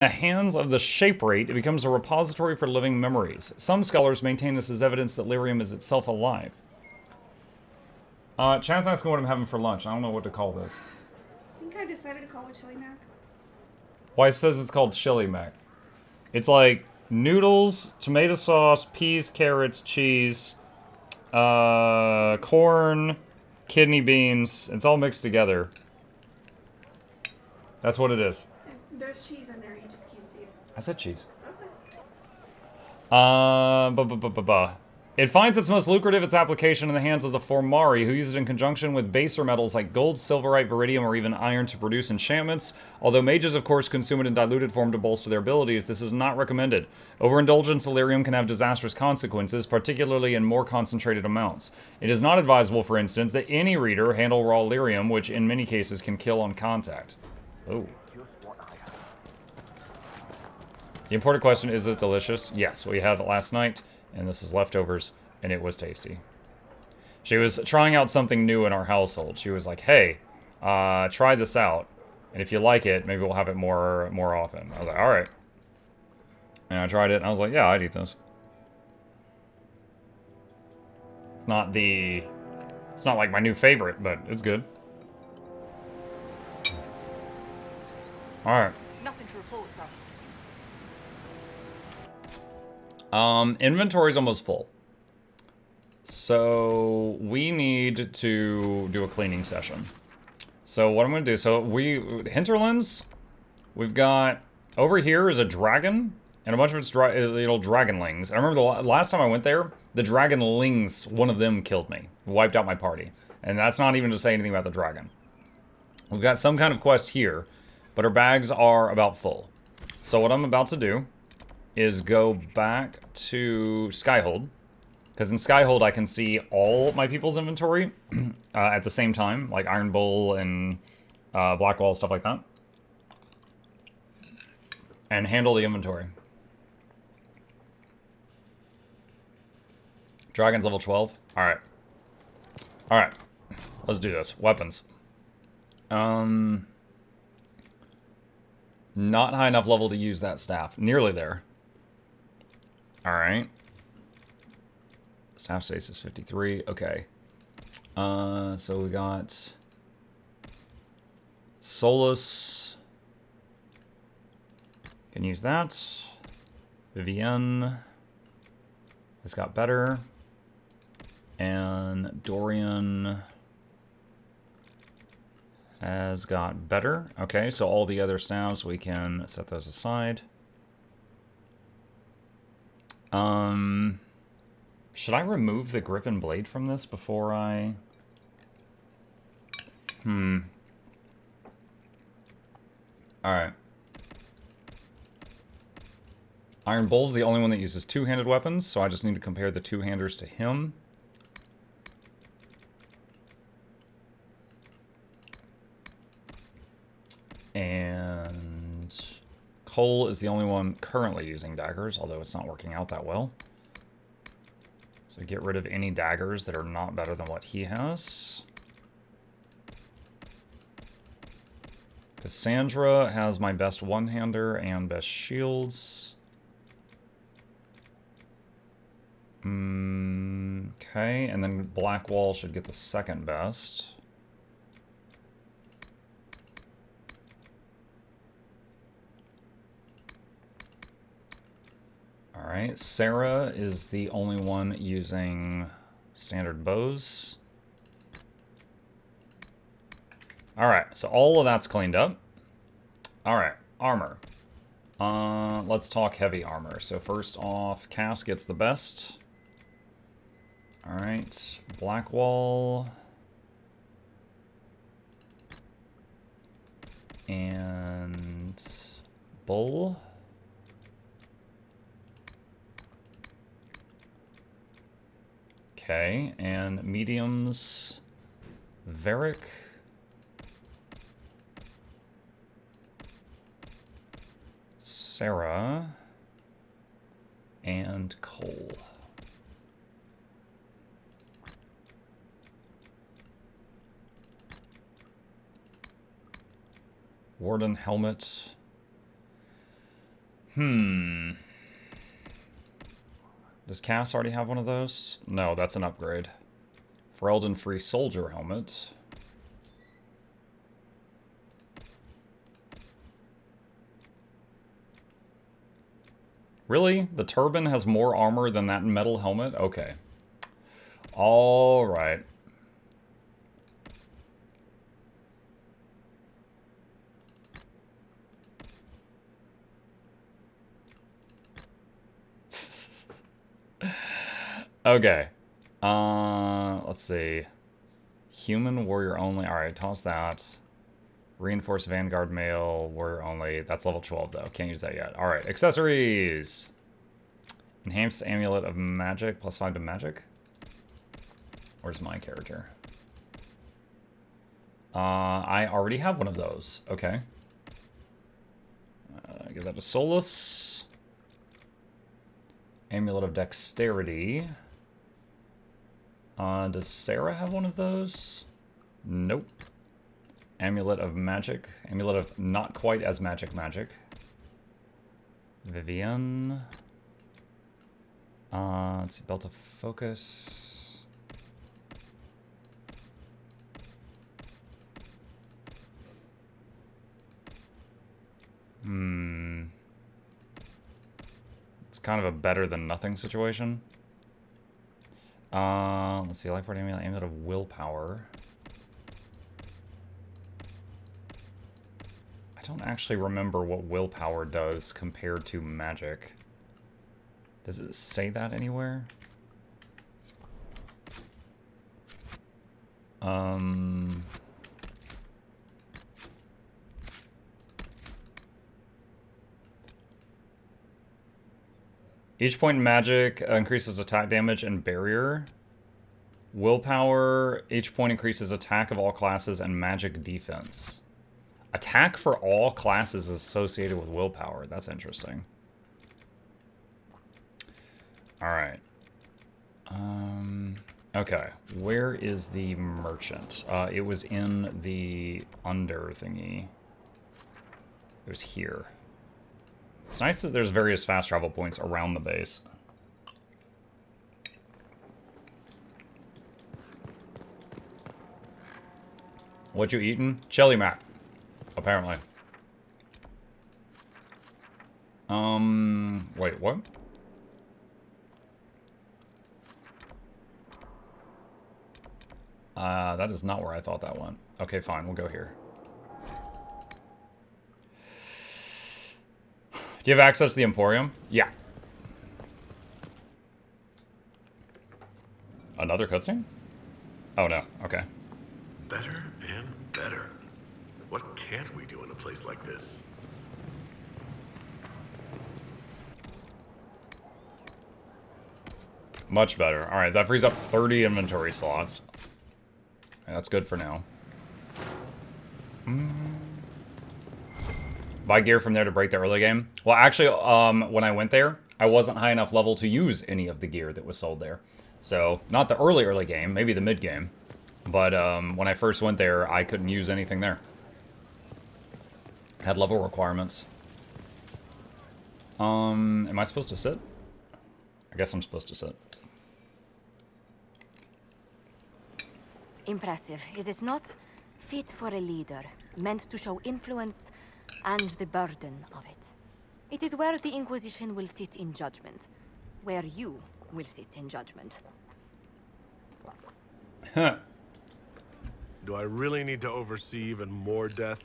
the hands of the shape rate, it becomes a repository for living memories. Some scholars maintain this as evidence that lyrium is itself alive. Chad's asking what I'm having for lunch. I don't know what to call this. I think I decided to call it chili mac. Why it says it's called chili mac. It's like noodles, tomato sauce, peas, carrots, cheese, corn, kidney beans. It's all mixed together. That's what it is. There's cheese in there, you just can't see it. I said cheese. Okay. It finds its most lucrative its application in the hands of the Formari, who use it in conjunction with baser metals like gold, silverite, viridium, or even iron to produce enchantments. Although mages, of course, consume it in diluted form to bolster their abilities, this is not recommended. Overindulgence in lyrium can have disastrous consequences, particularly in more concentrated amounts. It is not advisable, for instance, that any reader handle raw lyrium, which in many cases can kill on contact. Oh. The important question, is it delicious? Yes, we had it last night, and this is leftovers, and it was tasty. She was trying out something new in our household. She was like, hey, try this out, and if you like it, maybe we'll have it more often. I was like, all right. And I tried it, and I was like, yeah, I'd eat this. It's not like my new favorite, but it's good. All right. Nothing to report, sir. Inventory's almost full. So we need to do a cleaning session. So what I'm gonna do, hinterlands, we've got, over here is a dragon, and a bunch of its dragonlings. I remember the last time I went there, the dragonlings, one of them killed me, wiped out my party. And that's not even to say anything about the dragon. We've got some kind of quest here, but our bags are about full. So what I'm about to do is go back to Skyhold, because in Skyhold I can see all my people's inventory at the same time, like Iron Bull and Blackwall, stuff like that, and handle the inventory. Dragon's level 12. Alright. Alright. Let's do this. Weapons. Not high enough level to use that staff. Nearly there. Alright. Staff stasis 53. Okay. So we got Solus. Can use that. Vivienne has got better. And Dorian has got better. Okay, so all the other staffs, we can set those aside. Should I remove the grip and blade from this before I... Alright. Iron Bull's the only one that uses two-handed weapons, so I just need to compare the two-handers to him. And Cole is the only one currently using daggers, although it's not working out that well. So get rid of any daggers that are not better than what he has. Cassandra has my best one-hander and best shields. Okay, and then Blackwall should get the second best. Alright, Sarah is the only one using standard bows. Alright, so all of that's cleaned up. Alright, armor. Let's talk heavy armor. So first off, Cass gets the best. Alright, Blackwall. And Bull. Okay, and mediums, Varric. Sarah. And Cole. Warden helmet. Does Cass already have one of those? No, that's an upgrade. Ferelden Free Soldier Helmet. Really? The turban has more armor than that metal helmet? Okay. Alright. Okay. Let's see. Human warrior only. Alright, toss that. Reinforced Vanguard mail, warrior only. That's level 12 though. Can't use that yet. Alright, accessories. Enhanced amulet of magic, +5 to magic. Where's my character? I already have one of those. Okay. Give that to Solus. Amulet of dexterity. Does Sarah have one of those? Nope. Amulet of magic. Amulet of not quite as magic. Vivian. Let's see. Belt of focus. It's kind of a better than nothing situation. Let's see, life word amulet, amulet of willpower. I don't actually remember what willpower does compared to magic. Does it say that anywhere? Each point in magic increases attack damage and barrier. Willpower, each point increases attack of all classes and magic defense. Attack for all classes is associated with willpower. That's interesting. Alright. Okay. Where is the merchant? It was in the under thingy. It was here. It's nice that there's various fast travel points around the base. What you eating? Chili mac. Apparently. Wait, what? That is not where I thought that went. Okay, fine, we'll go here. Do you have access to the Emporium? Yeah. Another cutscene? Oh no, okay. Better and better. What can't we do in a place like this? Much better. Alright, that frees up 30 inventory slots. Yeah, that's good for now. Buy gear from there to break the early game. Well, actually, when I went there, I wasn't high enough level to use any of the gear that was sold there. So, not the early game, maybe the mid game. But when I first went there, I couldn't use anything there. Had level requirements. Am I supposed to sit? I guess I'm supposed to sit. Impressive, is it not? Fit for a leader, meant to show influence and the burden of it. It is where the Inquisition will sit in judgment. Where you will sit in judgment. Do I really need to oversee even more death?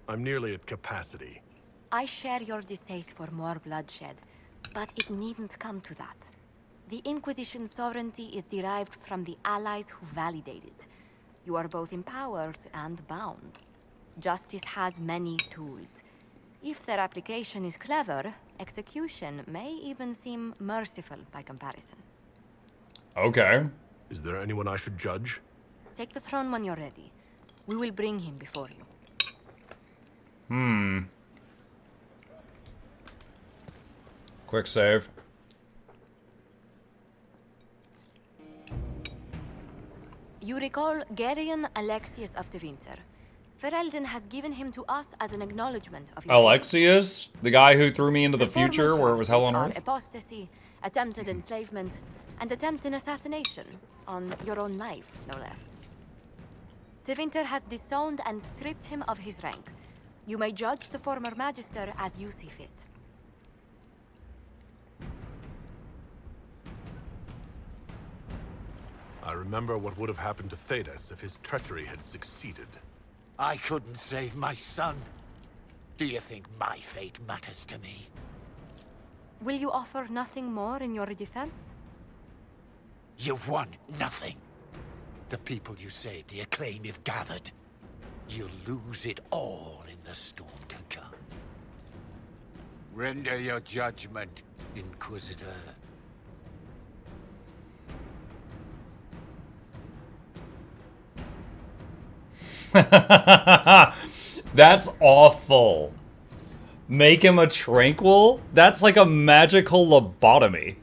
I'm nearly at capacity. I share your distaste for more bloodshed, but it needn't come to that. The Inquisition's sovereignty is derived from the allies who validate it. You are both empowered and bound. Justice has many tools. If their application is clever, execution may even seem merciful by comparison. Okay. Is there anyone I should judge? Take the throne when you're ready. We will bring him before you. Quick save. You recall Gerion Alexius of the Winter. Ferelden has given him to us as an acknowledgement of your Alexius? The guy who threw me into the formal future where it was hell on charges are earth? apostasy, attempted enslavement, and attempted assassination on your own life, no less. Tevinter has disowned and stripped him of his rank. You may judge the former magister as you see fit. I remember what would have happened to Thedas if his treachery had succeeded. I couldn't save my son. Do you think my fate matters to me? Will you offer nothing more in your defense? You've won nothing. The people you saved, the acclaim you've gathered. You'll lose it all in the storm to come. Render your judgment, Inquisitor. That's awful. Make him a tranquil? That's like a magical lobotomy.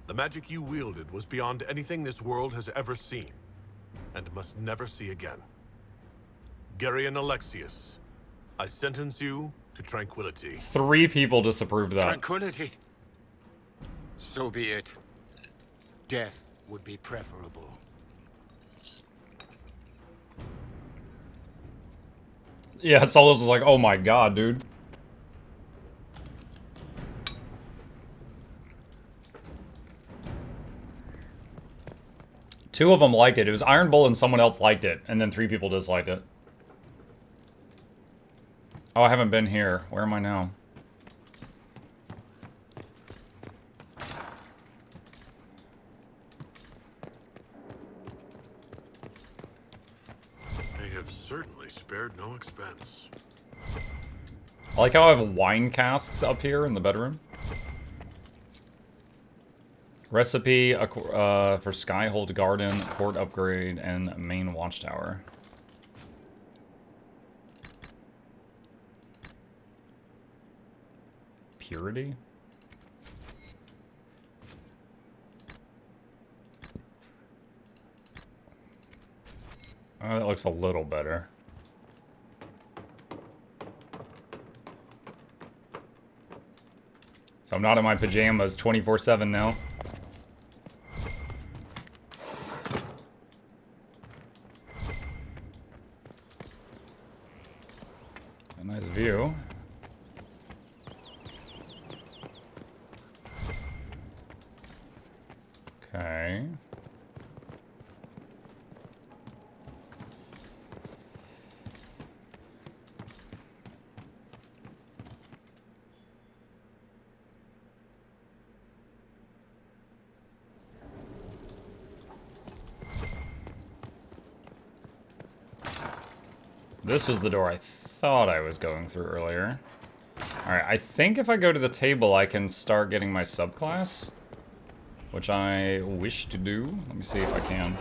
The magic you wielded was beyond anything this world has ever seen, and must never see again. Geryon Alexius, I sentence you to tranquility. 3 people disapproved of that. Tranquility. So be it. Death would be preferable. Yeah, Solos was like, oh my god, dude. Two of them liked it. It was Iron Bull and someone else liked it. And then 3 people disliked it. Oh, I haven't been here. Where am I now? They have certainly spared no expense. I like how I have wine casks up here in the bedroom. Recipe for Skyhold Garden, court upgrade, and main watchtower. Purity? Oh, that looks a little better. So I'm not in my pajamas 24/7 now. A nice view. Okay. This was the door I thought I was going through earlier. Alright, I think if I go to the table, I can start getting my subclass, which I wish to do. Let me see if I can.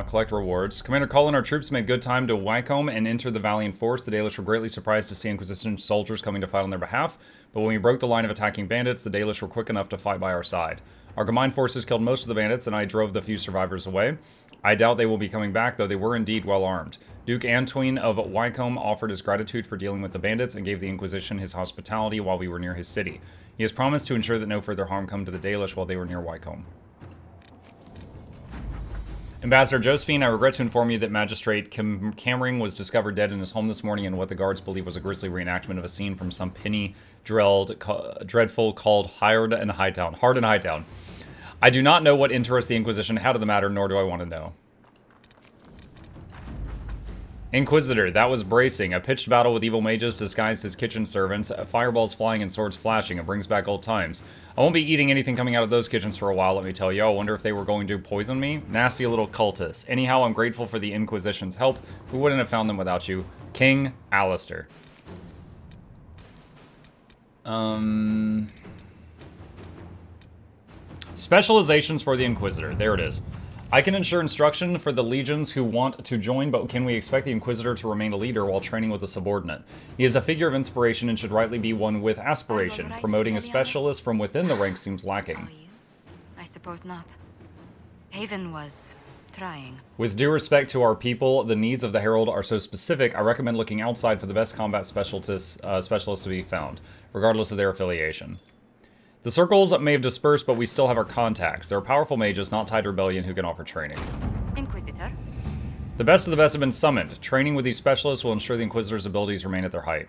Collect rewards. Commander Cull and our troops made good time to Wycombe and enter the Valiant Force. The Dalish were greatly surprised to see Inquisition soldiers coming to fight on their behalf, but when we broke the line of attacking bandits, the Dalish were quick enough to fight by our side. Our combined forces killed most of the bandits, and I drove the few survivors away. I doubt they will be coming back, though they were indeed well armed. Duke Antoine of Wycombe offered his gratitude for dealing with the bandits and gave the Inquisition his hospitality while we were near his city. He has promised to ensure that no further harm come to the Dalish while they were near Wycombe. Ambassador Josephine, I regret to inform you that Magistrate Cammering was discovered dead in his home this morning in what the guards believe was a grisly reenactment of a scene from some dreadful called Hard and Hightown. I do not know what interest the Inquisition had in the matter, nor do I want to know. Inquisitor, that was bracing. A pitched battle with evil mages disguised as kitchen servants, fireballs flying and swords flashing. It brings back old times. I won't be eating anything coming out of those kitchens for a while, let me tell you. I wonder if they were going to poison me. Nasty little cultists. Anyhow, I'm grateful for the Inquisition's help. We wouldn't have found them without you. King Alistair. Specializations for the Inquisitor. There it is. I can ensure instruction for the legions who want to join, but can we expect the Inquisitor to remain a leader while training with a subordinate? He is a figure of inspiration and should rightly be one with aspiration. Promoting a specialist from within the ranks seems lacking. Are you? I suppose not. Haven was trying. With due respect to our people, the needs of the Herald are so specific, I recommend looking outside for the best combat specialists to be found, regardless of their affiliation. The circles may have dispersed, but we still have our contacts. There are powerful mages, not tied to rebellion, who can offer training. Inquisitor? The best of the best have been summoned. Training with these specialists will ensure the Inquisitor's abilities remain at their height.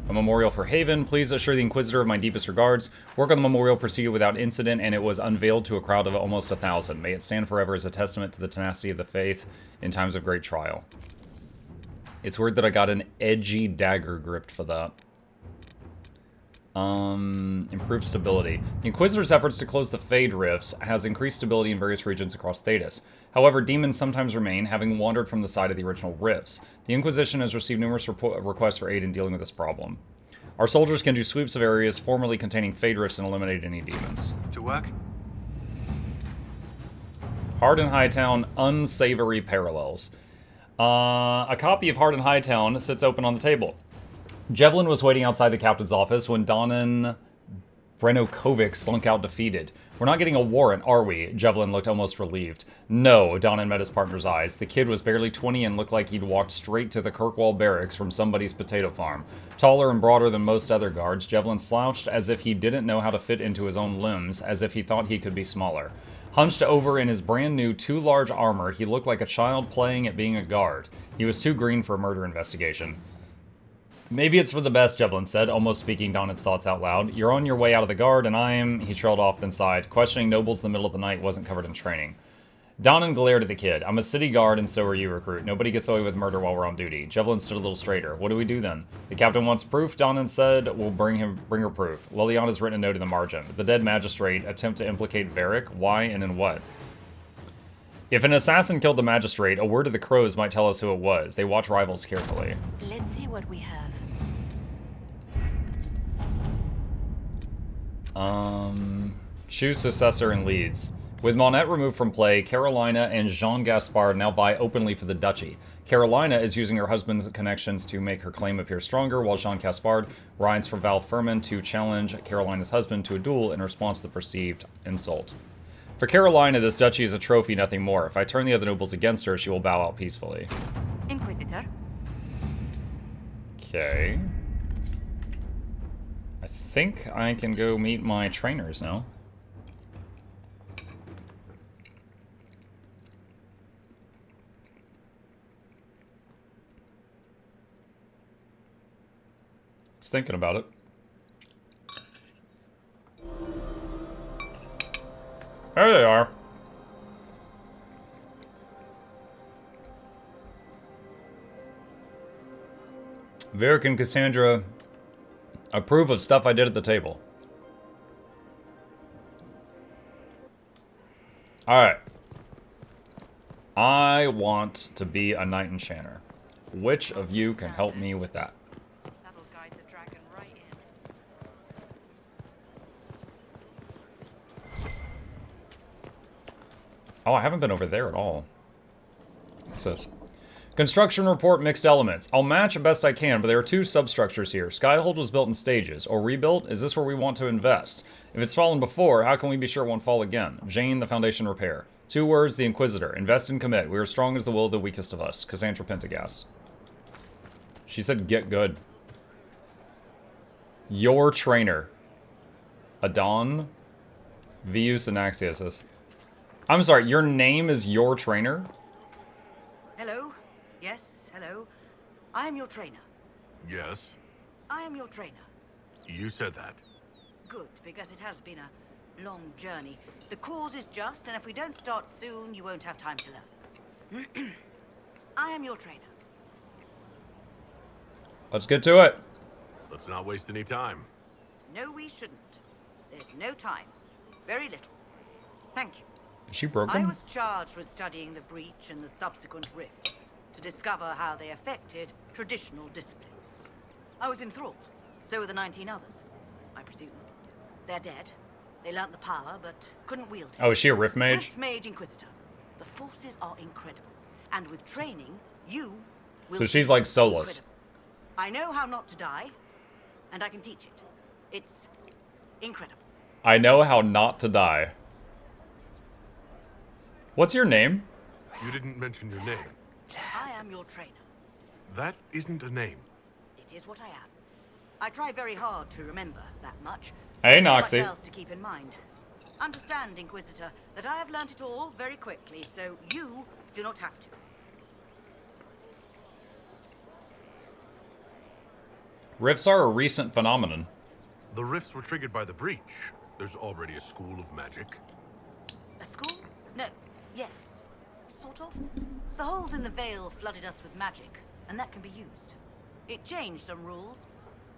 A memorial for Haven. Please assure the Inquisitor of my deepest regards. Work on the memorial proceeded without incident, and it was unveiled to a crowd of almost 1,000. May it stand forever as a testament to the tenacity of the faith in times of great trial. It's weird that I got an edgy dagger gripped for that. Improved stability. The Inquisitor's efforts to close the Fade Rifts has increased stability in various regions across Thetis. However, demons sometimes remain, having wandered from the side of the original rifts. The Inquisition has received numerous requests for aid in dealing with this problem. Our soldiers can do sweeps of areas formerly containing Fade Rifts and eliminate any demons. To work? Hard in Hightown, unsavory parallels. A copy of Hard in Hightown sits open on the table. Jevlin was waiting outside the captain's office when Donan Brenokovic slunk out defeated. We're not getting a warrant, are we? Jevlin looked almost relieved. No, Donan met his partner's eyes. The kid was barely 20 and looked like he'd walked straight to the Kirkwall barracks from somebody's potato farm. Taller and broader than most other guards, Jevlin slouched as if he didn't know how to fit into his own limbs, as if he thought he could be smaller. Hunched over in his brand new too large armor, he looked like a child playing at being a guard. He was too green for a murder investigation. Maybe it's for the best, Jevlin said, almost speaking Donan's thoughts out loud. You're on your way out of the guard, and I am... He trailed off, then sighed. Questioning nobles in the middle of the night wasn't covered in training. Donan glared at the kid. I'm a city guard, and so are you, recruit. Nobody gets away with murder while we're on duty. Jevlin stood a little straighter. What do we do then? The captain wants proof, Donan said. We'll bring her proof. Liliana's written a note in the margin. The dead magistrate attempt to implicate Varric. Why and in what? If an assassin killed the magistrate, a word of the crows might tell us who it was. They watch rivals carefully. Let's see what we have. Choose successor in Leeds. With Monette removed from play, Carolina and Jean Gaspard now vie openly for the duchy. Carolina is using her husband's connections to make her claim appear stronger, while Jean Gaspard rides for Val Furman to challenge Carolina's husband to a duel in response to the perceived insult. For Carolina, this duchy is a trophy, nothing more. If I turn the other nobles against her, she will bow out peacefully. Inquisitor? Okay. I think I can go meet my trainers now. Just thinking about it. There they are. Varric and Cassandra approve of stuff I did at the table. Alright. I want to be a knight enchanter. Which of you can help me with that? That'll guide the dragon right in. Oh, I haven't been over there at all. What's this? Construction report, mixed elements. I'll match best I can, but there are two substructures here. Skyhold was built in stages. Or rebuilt? Is this where we want to invest? If it's fallen before, how can we be sure it won't fall again? Jane, the foundation repair. 2 words, the Inquisitor. Invest and commit. We are strong as the will of the weakest of us. Cassandra Pentagast. She said get good. Your trainer. Adon. Vius and Alexius. I'm sorry, your name is your trainer? Hello? Yes, hello. I am your trainer. Yes, I am your trainer. you said that. Good, because it has been a long journey. The cause is just, and if we don't start soon, you won't have time to learn. I am your trainer. Let's get to it. Let's not waste any time. No, we shouldn't. There's no time. Very little. Thank you. Is she I broken? was charged with studying the breach and the subsequent rifts to discover how they affected traditional disciplines. I was enthralled. So were the 19 others, I presume. They're dead. They learnt the power, but couldn't wield it. Oh, is she a Rift Mage? Rift Mage Inquisitor. The forces are incredible. And with training, you will So she's like Solus. incredible. I know how not to die, and I can teach it. It's incredible. I know how not to die. What's your name? You didn't mention your name. I am your trainer. That isn't a name. It is what I am. I try very hard to remember that much. Hey, There's so much Noxie. else to keep in mind. Understand, Inquisitor, that I have learnt it all very quickly, so you do not have to. Rifts are a recent phenomenon. The rifts were triggered by the breach. There's already a school of magic. A school? No. Yes. Sort of. The holes in the veil flooded us with magic, and that can be used. It changed some rules,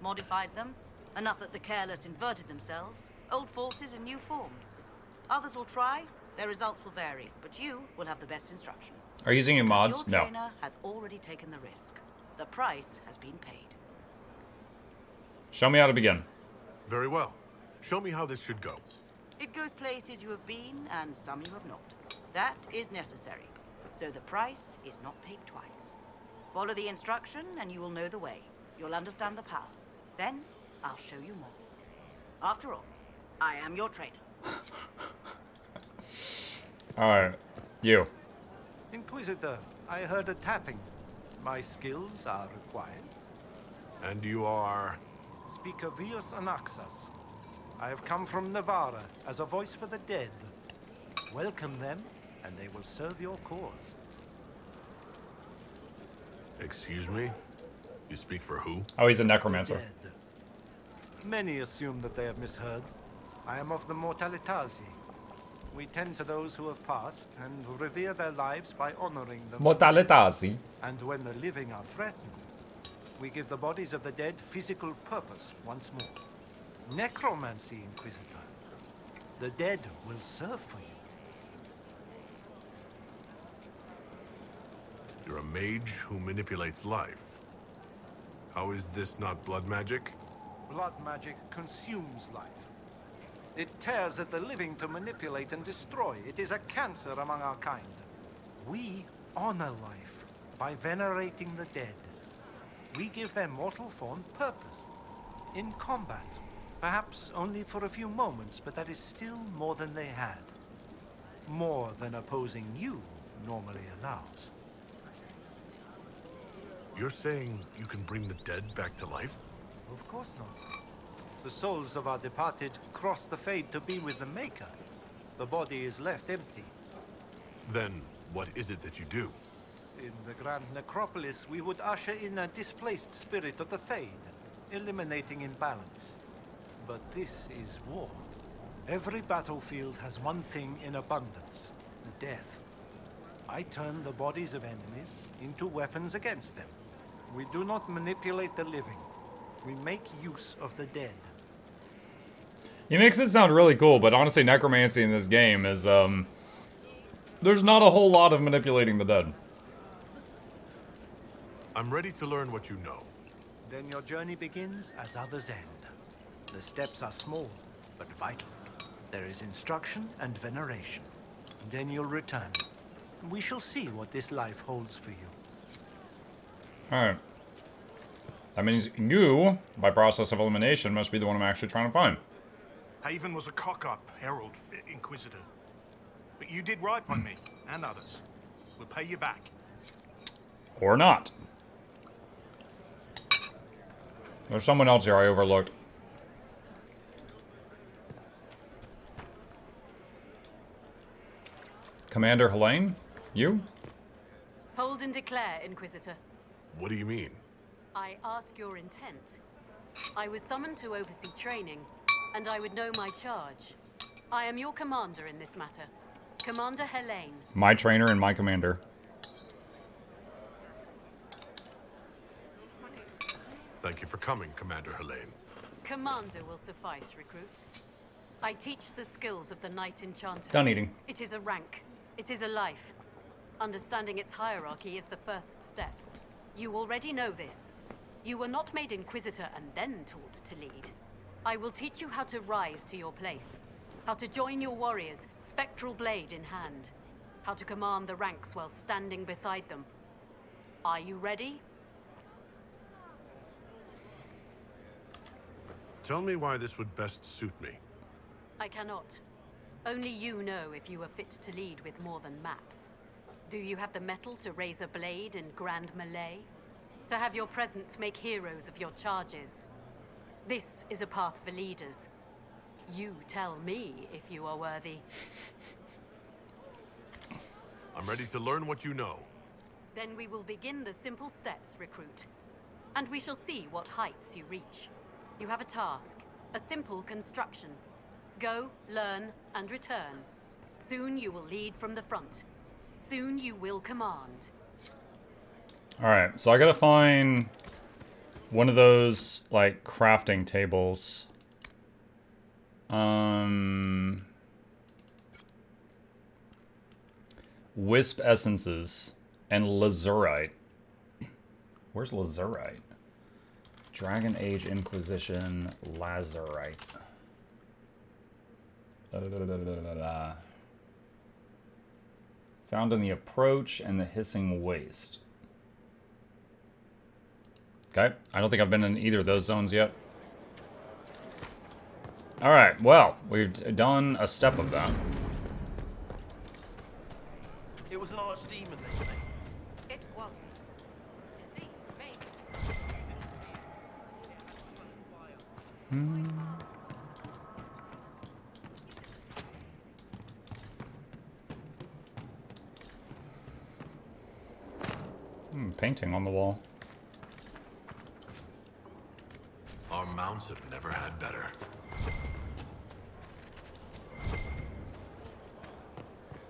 modified them, enough that the careless inverted themselves, old forces in new forms. Others will try, their results will vary, but you will have the best instruction. Are you using any mods? Your No. trainer has already taken the risk. The price has been paid. Show me how to begin. Very well. Show me how this should go. It goes places you have been, and some you have not. That is necessary. So the price is not paid twice. Follow the instruction, and you will know the way. You'll understand the power. Then, I'll show you more. After all, I am your trainer. Alright. You. Inquisitor, I heard a tapping. My skills are required. And you are... Speaker Vius Anaxas. I have come from Navarra as a voice for the dead. Welcome them, and they will serve your cause. Excuse me? You speak for who? Oh, he's a necromancer. Dead. Many assume that they have misheard. I am of the Mortalitasi. We tend to those who have passed and revere their lives by honoring them. Mortalitasi. And when the living are threatened, we give the bodies of the dead physical purpose once more. Necromancy, Inquisitor. The dead will serve for you. You're a mage who manipulates life. How is this not blood magic? Blood magic consumes life. It tears at the living to manipulate and destroy. It is a cancer among our kind. We honor life by venerating the dead. We give their mortal form purpose. In combat, perhaps only for a few moments, but that is still more than they had. More than opposing you normally allows. You're saying you can bring the dead back to life? Of course not. The souls of our departed cross the fade to be with the Maker. The body is left empty. Then, what is it that you do? In the Grand Necropolis, we would usher in a displaced spirit of the Fade, eliminating imbalance. But this is war. Every battlefield has one thing in abundance: death. I turn the bodies of enemies into weapons against them. We do not manipulate the living. We make use of the dead. He makes it sound really cool, but honestly, necromancy in this game is, there's not a whole lot of manipulating the dead. I'm ready to learn what you know. Then your journey begins as others end. The steps are small, but vital. There is instruction and veneration. Then you'll return. We shall see what this life holds for you. Alright. That means you, by process of elimination, must be the one I'm actually trying to find. Haven was a cock-up, Herald, Inquisitor. But you did right by me, and others. We'll pay you back. Or not. There's someone else here I overlooked. Commander Helene? You? Hold and declare, Inquisitor. What do you mean? I ask your intent. I was summoned to oversee training, and I would know my charge. I am your commander in this matter. Commander Helene. My trainer and my commander. Thank you for coming, Commander Helene. Commander will suffice, recruit. I teach the skills of the Knight Enchanter. Done eating. It is a rank. It is a life. Understanding its hierarchy is the first step. You already know this. You were not made Inquisitor and then taught to lead. I will teach you how to rise to your place. How to join your warriors, spectral blade in hand. How to command the ranks while standing beside them. Are you ready? Tell me why this would best suit me. I cannot. Only you know if you are fit to lead with more than maps. Do you have the mettle to raise a blade in grand melee? To have your presence make heroes of your charges? This is a path for leaders. You tell me if you are worthy. I'm ready to learn what you know. Then we will begin the simple steps, recruit. And we shall see what heights you reach. You have a task, a simple construction. Go, learn, and return. Soon you will lead from the front. Soon you will command. Alright, so I gotta find one of those, like, crafting tables. Wisp essences and lazurite. Where's lazurite? Dragon Age Inquisition lazurite. Found in the approach and the hissing waste. Okay, I don't think I've been in either of those zones yet. Alright, well, we've done a step of that. It was an archdemon, they say. It wasn't. Disease, maybe. Painting on the wall. Our mounts have never had better.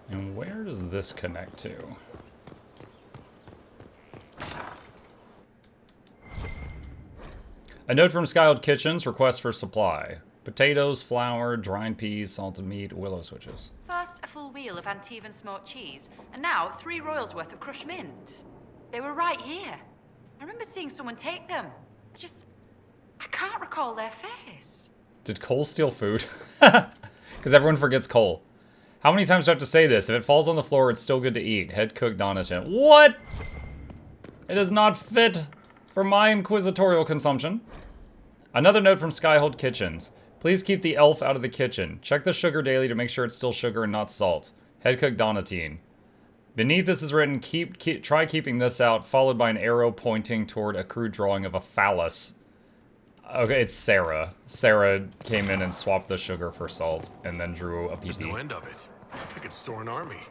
And where does this connect to? A note from Skyhold Kitchens, request for supply. Potatoes, flour, dried peas, salted meat, willow switches. First, a full wheel of Antivan smoked cheese, and now 3 royals worth of crushed mint. They were right here. I remember seeing someone take them. I can't recall their face. Did Cole steal food? Because everyone forgets Cole. How many times do I have to say this? If it falls on the floor, it's still good to eat. Head cook Donachin. What? It is not fit for my inquisitorial consumption. Another note from Skyhold Kitchens. Please keep the elf out of the kitchen. Check the sugar daily to make sure it's still sugar and not salt. Head cook Donatine. Beneath this is written, try keeping this out, followed by an arrow pointing toward a crude drawing of a phallus. Okay, it's Sarah. Sarah came in and swapped the sugar for salt, and then drew a There's PP. no end of it. I could store an army.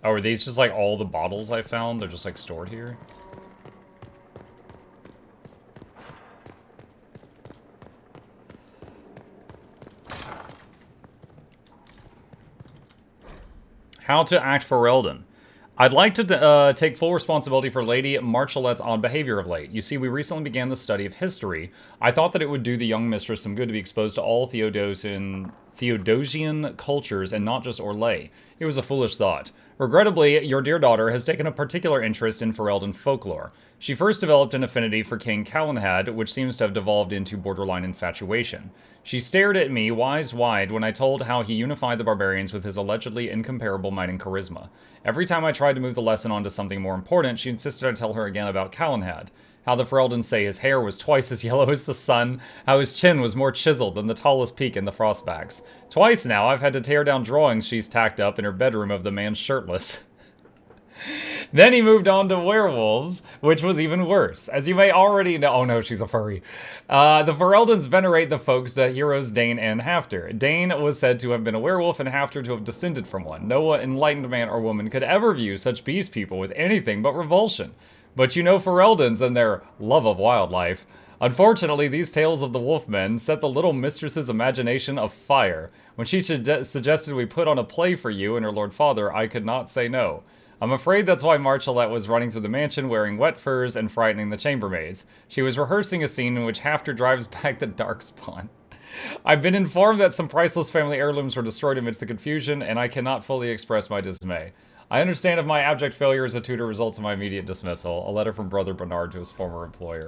Oh, are these just like all the bottles I found? They're just like stored here? How to act for Eldon. I'd like to take full responsibility for Lady Marchalette's odd behavior of late. You see, we recently began the study of history. I thought that it would do the young mistress some good to be exposed to all Theodosian cultures and not just Orlais. It was a foolish thought. Regrettably, your dear daughter has taken a particular interest in Ferelden folklore. She first developed an affinity for King Calenhad, which seems to have devolved into borderline infatuation. She stared at me, wise-wide, when I told how he unified the barbarians with his allegedly incomparable might and charisma. Every time I tried to move the lesson onto something more important, she insisted I tell her again about Calenhad. How the Fereldans say his hair was twice as yellow as the sun, how his chin was more chiseled than the tallest peak in the Frostbacks. Twice now I've had to tear down drawings she's tacked up in her bedroom of the man shirtless. Then he moved on to werewolves, which was even worse. As you may already know— oh no, she's a furry. The Fereldans venerate the folks to heroes Dane and Hafter. Dane was said to have been a werewolf and Hafter to have descended from one. No enlightened man or woman could ever view such beast people with anything but revulsion. But you know Fereldans and their love of wildlife. Unfortunately, these tales of the wolfmen set the little mistress's imagination afire. When she suggested we put on a play for you and her lord father, I could not say no. I'm afraid that's why Marchalette was running through the mansion wearing wet furs and frightening the chambermaids. She was rehearsing a scene in which Hafter drives back the Darkspawn. I've been informed that some priceless family heirlooms were destroyed amidst the confusion, and I cannot fully express my dismay. I understand if my abject failure as a tutor results in my immediate dismissal. A letter from Brother Bernard to his former employer.